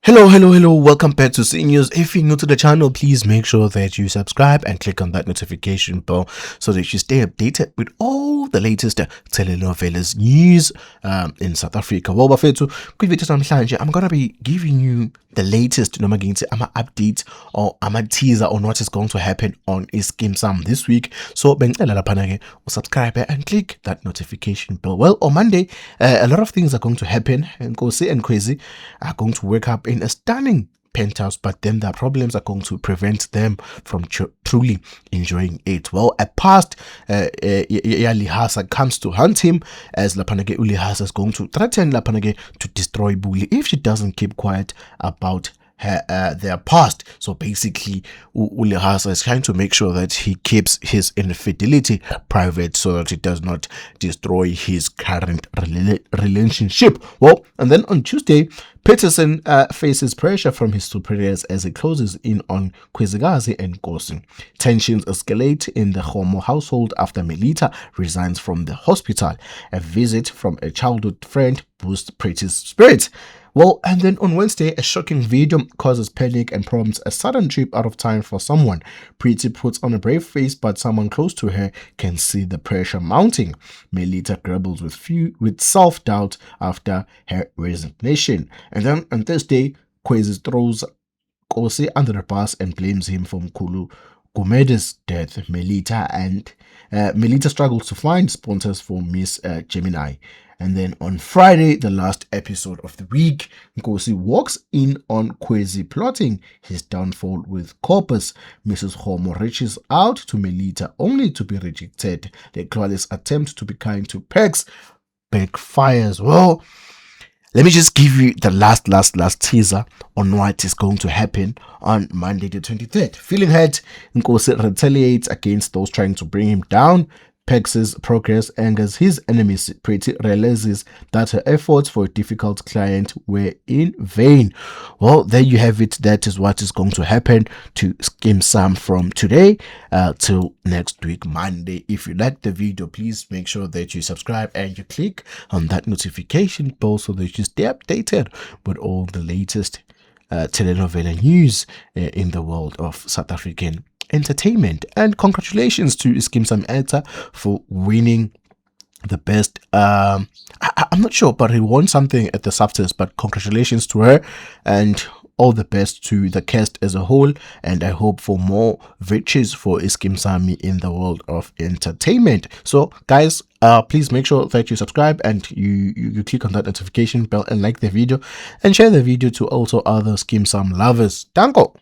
Hello, welcome back to C News. If you're new to the channel, please make sure that you subscribe and click on that notification bell so that you stay updated with all the latest telenovelas news in South Africa. Well, bafethu, quick video namhlanje, I'm gonna be giving you the latest noma ngithi ama-update or ama-teaser on what is going to happen on iSkeem Saam this week. So bengicela laphana ke usubscribe and click that notification bell. Well, on Monday, a lot of things are going to happen, and Nkosi and Kwezi are going to wake up in a stunning penthouse, but then their problems are going to prevent them from truly enjoying it. Well, a past Lihasa comes to hunt him, as Lapanage Ulihasa is going to threaten Lapanage to destroy Bully if she doesn't keep quiet about their past. So basically Ulihasa is trying to make sure that he keeps his infidelity private so that it does not destroy his current relationship. Well, and then on Tuesday, Peterson faces pressure from his superiors as he closes in on Kwezikazi and Nkosi. Tensions escalate in the Homo household after Melita resigns from the hospital. A visit from a childhood friend boosts Pretty's spirits. Well, and then on Wednesday, a shocking video causes panic and prompts a sudden trip out of time for someone. Pretty puts on a brave face, but someone close to her can see the pressure mounting. Melita grapbles with self-doubt after her resignation. And then on Thursday, Kwezi throws Nkosi under the bus and blames him for Mkhulu Gumede's death. Melita struggles to find sponsors for Miss Gemini. And then on Friday, the last episode of the week, Nkosi walks in on Kwezi plotting his downfall with Corpus. Mrs. Homo reaches out to Melita only to be rejected. The Clawless attempt to be kind to Pex backfires. Well, let me just give you the last teaser on what is going to happen on Monday the 23rd. Feeling hurt, Nkosi retaliates against those trying to bring him down. Pex's progress angers his enemies. Pretty realizes that her efforts for a difficult client were in vain. Well, there you have it. That is what is going to happen to Skeem Saam from today till next week, Monday. If you like the video, please make sure that you subscribe and you click on that notification bell so that you stay updated with all the latest telenovela news in the world of South African entertainment. And congratulations to Skeem Saam Eta for winning the best I'm not sure, but he won something at the SAFTAs, but congratulations to her and all the best to the cast as a whole, and I hope for more victories for Skeem Saam in the world of entertainment. So guys, please make sure that you subscribe and you click on that notification bell and like the video and share the video to also other Skeem Saam lovers. Danko.